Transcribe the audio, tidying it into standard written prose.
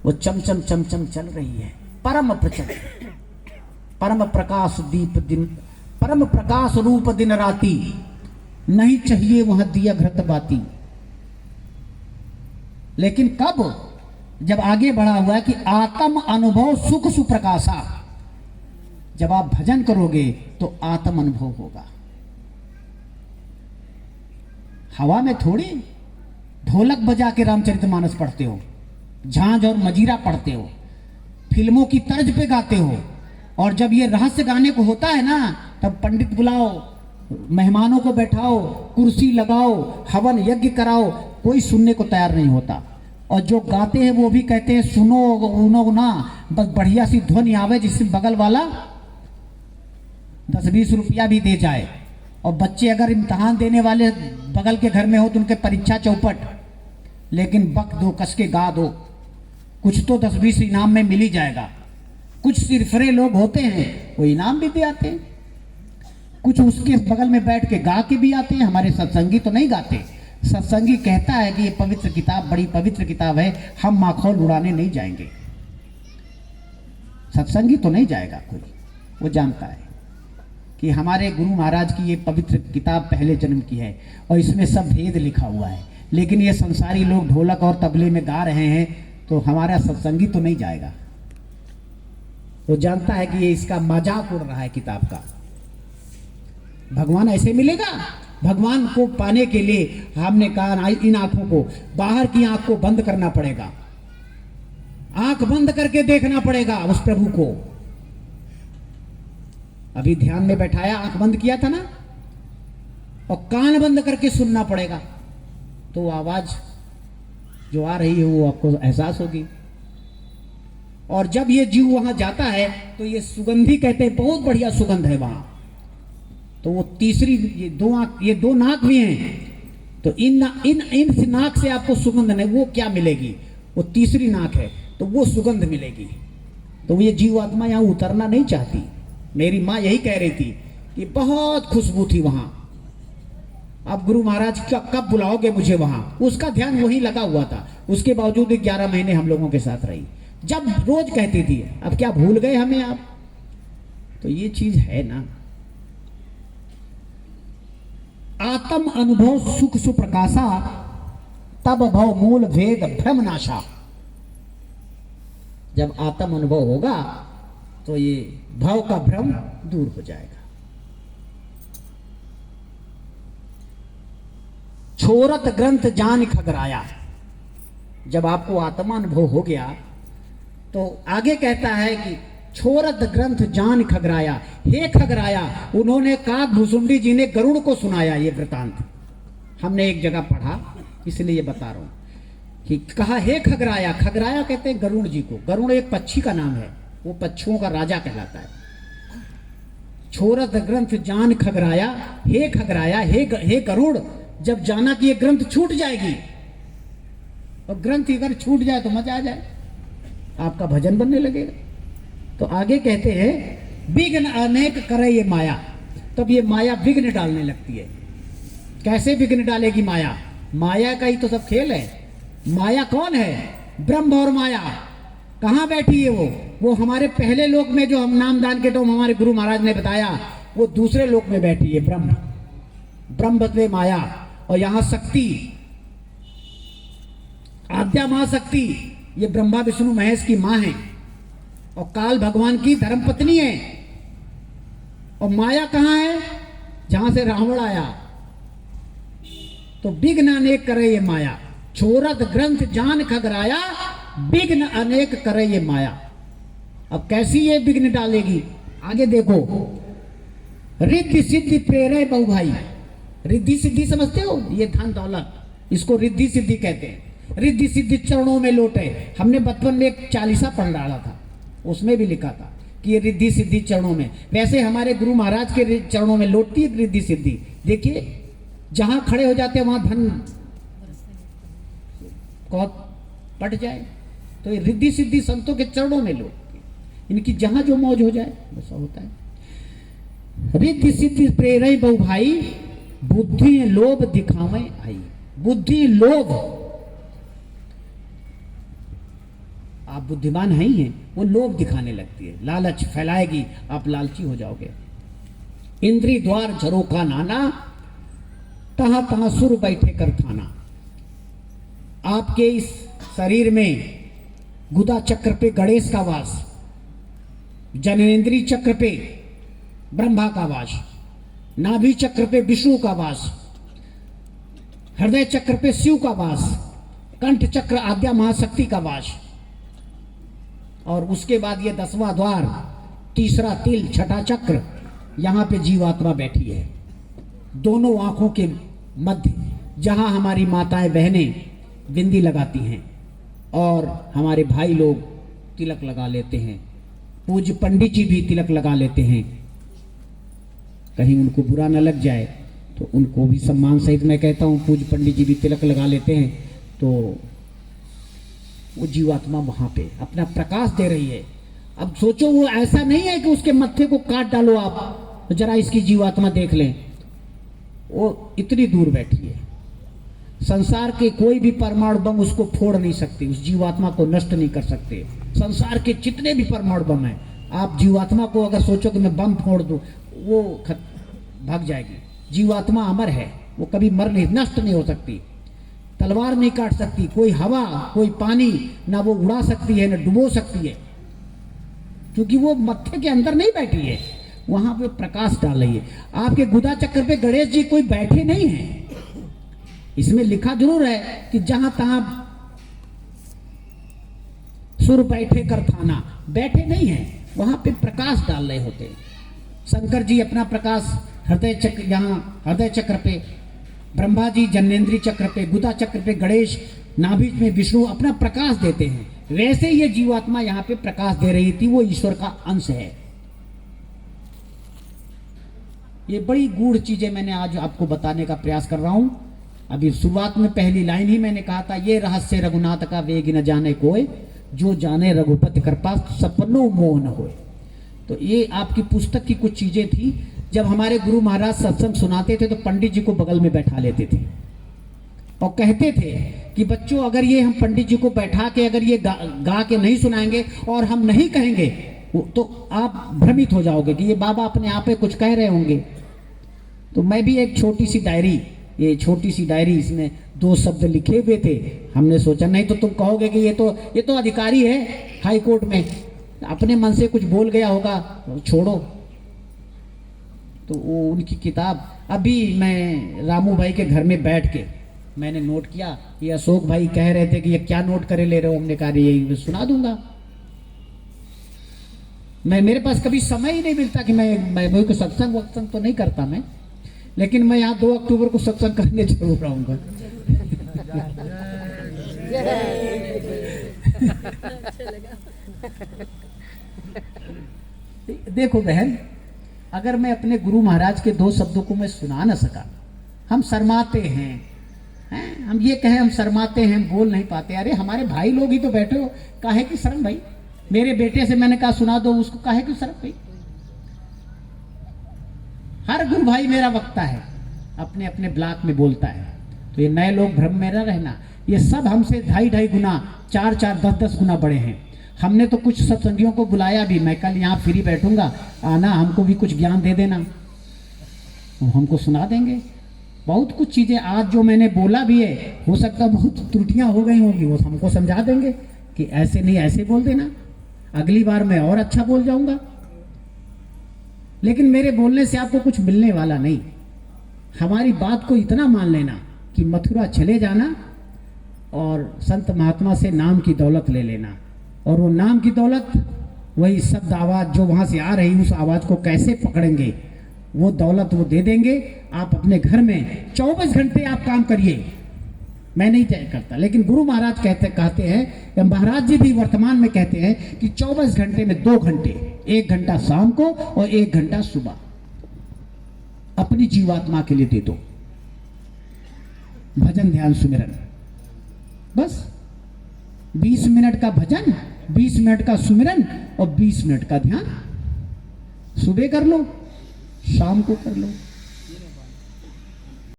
वो चमचम चमचम चल रही है, परम प्रचंड, परम प्रकाश दीप दिन, परम प्रकाश रूप दिन राती, नहीं चाहिए वहां दिया घृत बाती। लेकिन कब? जब आगे बढ़ा हुआ है कि आत्म अनुभव सुख सुप्रकाशा, जब आप भजन करोगे तो आत्म अनुभव होगा। हवा में थोड़ी ढोलक बजा के रामचरितमानस पढ़ते हो, झांझ और मजीरा पढ़ते हो, फिल्मों की तर्ज पे गाते हो, और जब ये रहस्य गाने को होता है ना, तब पंडित बुलाओ, मेहमानों को बैठाओ, कुर्सी लगाओ, हवन यज्ञ कराओ, कोई सुनने को तैयार नहीं होता। और जो गाते हैं वो भी कहते हैं सुनो उनो ना, बस बढ़िया सी ध्वनि आवे जिससे बगल वाला 10-20 रुपया भी दे जाए। और बच्चे अगर इम्तहान देने वाले बगल के घर में हो तो उनके परीक्षा चौपट, लेकिन बक दो, कस के गा दो, कुछ तो 10-20 इनाम में मिल ही जाएगा। कुछ सिरफरे लोग होते हैं वो इनाम भी आते हैं, कुछ उसके बगल में बैठ के गा के भी आते हैं। हमारे सत्संगी तो नहीं गाते। सत्संगी कहता है कि ये पवित्र किताब बड़ी पवित्र किताब है, हम माखौल उड़ाने नहीं जाएंगे। सत्संगी तो नहीं जाएगा कोई, वो जानता है कि हमारे गुरु महाराज की ये पवित्र किताब पहले जन्म की है और इसमें सब भेद लिखा हुआ है। लेकिन ये संसारी लोग ढोलक और तबले में गा रहे हैं तो हमारा सत्संगी तो नहीं जाएगा। वो जानता है कि ये इसका मजाक उड़ रहा है किताब का। भगवान ऐसे मिलेगा? भगवान को पाने के लिए हमने कहा इन आंखों को, बाहर की आंख को बंद करना पड़ेगा, आंख बंद करके देखना पड़ेगा उस प्रभु को। अभी ध्यान में बैठाया, आंख बंद किया था ना, और कान बंद करके सुनना पड़ेगा, तो आवाज जो आ रही है वो आपको एहसास होगी। और जब ये जीव वहां जाता है तो ये सुगंधी कहते हैं, बहुत बढ़िया सुगंध है वहां। तो वो तीसरी, ये दो नाक भी हैं, तो इन नाक से आपको सुगंध नहीं, वो क्या मिलेगी? वो तीसरी नाक है तो वो सुगंध मिलेगी। तो ये जीव आत्मा यहां उतरना नहीं चाहती। मेरी माँ यही कह रही थी कि बहुत खुशबू थी वहां, अब गुरु महाराज कब बुलाओगे मुझे वहां? उसका ध्यान वहीं लगा हुआ था। उसके बावजूद 11 महीने हम लोगों के साथ रही, जब रोज कहती थी। अब क्या भूल गए हमें आप? तो ये चीज है ना, आत्म अनुभव सुख सुप्रकाशा, तब भव मूल भेद भ्रम नाशा। जब आत्म अनुभव होगा तो ये भव का भ्रम दूर हो जाएगा। छोरत ग्रंथ जान खगराया, जब आपको आत्मानुभव हो गया तो आगे कहता है कि छोरत ग्रंथ जान खगराया, हे खगराया। उन्होंने काग भुसुंडी जी ने गरुड़ को सुनाया ये वृतांत, हमने एक जगह पढ़ा इसलिए बता रहा हूं कि कहा हे खगराया। खगराया कहते हैं गरुड़ जी को। गरुड़ एक पक्षी का नाम है, वो पक्षियों का राजा कहलाता है। छोरत ग्रंथ जान खगराया, हे खगराया, हे गरुड़। जब जाना कि ये ग्रंथ छूट जाएगी, और ग्रंथ अगर छूट जाए तो मजा आ जाए, आपका भजन बनने लगेगा। तो आगे कहते हैं विघ्न अनेक करे ये माया। तब ये माया विघ्न डालने लगती है। कैसे विघ्न डालेगी माया? माया का ही तो सब खेल है। माया कौन है? ब्रह्म और माया। कहाँ बैठी है वो हमारे पहले लोक में, जो हम नामदान के टाइम हमारे गुरु महाराज ने बताया, वो दूसरे लोक में बैठी है। ब्रह्म बदले माया। और यहां शक्ति, आद्या मां शक्ति, ये ब्रह्मा विष्णु महेश की मां है, और काल भगवान की धर्मपत्नी है। और माया कहां है? जहां से रावण आया। तो विघ्न अनेक करे ये माया। छोरत ग्रंथ जान खगराया, विघ्न अनेक करे ये माया। अब कैसी ये विघ्न डालेगी? आगे देखो, रिद्धि सिद्धि प्रेरय बहु भाई। रिद्धि सिद्धि समझते हो? ये धन दौलत, इसको रिद्धि सिद्धि कहते हैं। रिद्धि सिद्धि चरणों में लोटे। हमने बचपन में एक चालीसा पढ़ डाला था, उसमें भी लिखा था कि ये रिद्धि सिद्धि चरणों में। वैसे हमारे गुरु महाराज के चरणों में लौटती है रिद्धि सिद्धि। देखिए, जहां खड़े हो जाते हैं वहां धन पट जाए। तो ये रिद्धि सिद्धि संतों के चरणों में लौटती है, इनकी जहां जो मौज हो जाए वैसा होता है। रिद्धि सिद्धि प्रेरय बहु भाई, बुद्धि लोभ दिखावे आई। बुद्धि लोभ, आप बुद्धिमान है ही हैं, वो लोभ दिखाने लगती है, लालच फैलाएगी, आप लालची हो जाओगे। इंद्री द्वार झरोखा नाना, तहां तहां सुर बैठे कर थाना। आपके इस शरीर में गुदा चक्र पे गणेश का वास, जननेन्द्रीय चक्र पे ब्रह्मा का वास, नाभि चक्र पे विष्णु का वास, हृदय चक्र पे शिव का वास, कंठ चक्र आद्या महाशक्ति का वास, और उसके बाद ये 10वां द्वार, तीसरा तिल, छठा चक्र, यहां पे जीवात्मा बैठी है। दोनों आंखों के मध्य जहां हमारी माताएं बहनें बिंदी लगाती हैं और हमारे भाई लोग तिलक लगा लेते हैं, पूज्य पंडित जी भी तिलक लगा लेते हैं। कहीं उनको बुरा न लग जाए तो उनको भी सम्मान सहित मैं कहता हूँ, पूज्य पंडित जी भी तिलक लगा लेते हैं, तो वो जीवात्मा वहां पे अपना प्रकाश दे रही है। अब सोचो, वो ऐसा नहीं है कि उसके मत्थे को काट डालो आप, तो जरा इसकी जीवात्मा देख लें, वो इतनी दूर बैठी है। संसार के कोई भी परमाणु बम उसको फोड़ नहीं सकते, उस जीवात्मा को नष्ट नहीं कर सकते। संसार के जितने भी परमाणु बम हैं, आप जीवात्मा को अगर सोचो कि मैं बम फोड़ दूं, वो भाग जाएगी। जीवात्मा अमर है, वो कभी मर नहीं, नष्ट नहीं हो सकती। तलवार नहीं काट सकती, कोई हवा, कोई पानी ना वो उड़ा सकती है, ना डुबो सकती है, क्योंकि वो मत्थे के अंदर नहीं बैठी है, वहां पे प्रकाश डाल रही है। आपके गुदा चक्र पे गणेश जी कोई बैठे नहीं है, इसमें लिखा जरूर है कि जहां तहां सुर बैठे कर थाना, बैठे नहीं है, वहां पे प्रकाश डाल रहे होते हैं। शंकर जी अपना प्रकाश हृदय चक्र, यहाँ हृदय चक्र पे ब्रह्मा जी, जननेन्द्रीय चक्र पे, गुदा चक्र पे गणेश, नाभि में विष्णु अपना प्रकाश देते हैं। वैसे ये जीवात्मा यहाँ पे प्रकाश दे रही थी, वो ईश्वर का अंश है। ये बड़ी गूढ़ चीजें मैंने आज आपको बताने का प्रयास कर रहा हूं। अभी शुरुआत में पहली लाइन ही मैंने कहा था, ये रहस्य रघुनाथ का वेग न जाने कोय, जो जाने रघुपति कृपा सपनों मोह न होए। तो ये आपकी पुस्तक की कुछ चीजें थी। जब हमारे गुरु महाराज सत्संग सुनाते थे तो पंडित जी को बगल में बैठा लेते थे और कहते थे कि बच्चों, अगर ये हम पंडित जी को बैठा के अगर ये गा के नहीं सुनाएंगे और हम नहीं कहेंगे तो आप भ्रमित हो जाओगे कि ये बाबा अपने आप में कुछ कह रहे होंगे। तो मैं भी एक छोटी सी डायरी, ये छोटी सी डायरी, इसमें 2 शब्द लिखे हुए थे। हमने सोचा नहीं तो तुम कहोगे कि ये तो अधिकारी है हाई कोर्ट में, अपने मन से कुछ बोल गया होगा, छोड़ो। तो वो उनकी किताब, अभी मैं रामू भाई के घर में बैठ के मैंने नोट किया, ये अशोक भाई कह रहे थे कि ये क्या नोट करे ले रहे हो, हमने कहा ये सुना दूंगा। मेरे पास कभी समय ही नहीं मिलता कि मैं कोई सत्संग वत्संग तो नहीं करता मैं, लेकिन मैं यहाँ 2 अक्टूबर को सत्संग करने जरूर आऊंगा। देखो बहन, अगर मैं अपने गुरु महाराज के 2 शब्दों को मैं सुना ना सका, हम शर्माते हैं, हम ये कहें हम शर्माते हैं, बोल नहीं पाते। अरे हमारे भाई लोग ही तो बैठे हो, काहे की शर्म भाई। मेरे बेटे से मैंने कहा सुना दो, उसको काहे की शर्म भाई। हर गुरु भाई मेरा वक्ता है, अपने अपने ब्लॉक में बोलता है। तो ये नए लोग भ्रम में न रहना, ये सब हमसे 2.5 गुना, 4-4, 10-10 गुना बड़े हैं। हमने तो कुछ सत्संगियों को बुलाया भी, मैं कल यहाँ फ्री बैठूंगा, आना, हमको भी कुछ ज्ञान दे देना, वो हमको सुना देंगे। बहुत कुछ चीजें आज जो मैंने बोला भी है, हो सकता बहुत त्रुटियां हो गई होंगी, वो हमको समझा देंगे कि ऐसे नहीं ऐसे बोल देना, अगली बार मैं और अच्छा बोल जाऊंगा। लेकिन मेरे बोलने से आपको कुछ मिलने वाला नहीं। हमारी बात को इतना मान लेना कि मथुरा चले जाना और संत महात्मा से नाम की दौलत ले लेना, और वो नाम की दौलत, वही शब्द आवाज जो वहां से आ रही, उस आवाज को कैसे पकड़ेंगे, वो दौलत वो दे देंगे। आप अपने घर में 24 घंटे आप काम करिए, मैं नहीं तय करता, लेकिन गुरु महाराज कहते हैं, महाराज जी भी वर्तमान में कहते हैं कि 24 घंटे में 2 घंटे, 1 घंटा शाम को और 1 घंटा सुबह अपनी जीवात्मा के लिए दे दो। भजन ध्यान सुमिरन, बस 20 मिनट का भजन, 20 मिनट का सुमिरन और 20 मिनट का ध्यान। सुबह कर लो, शाम को कर लो।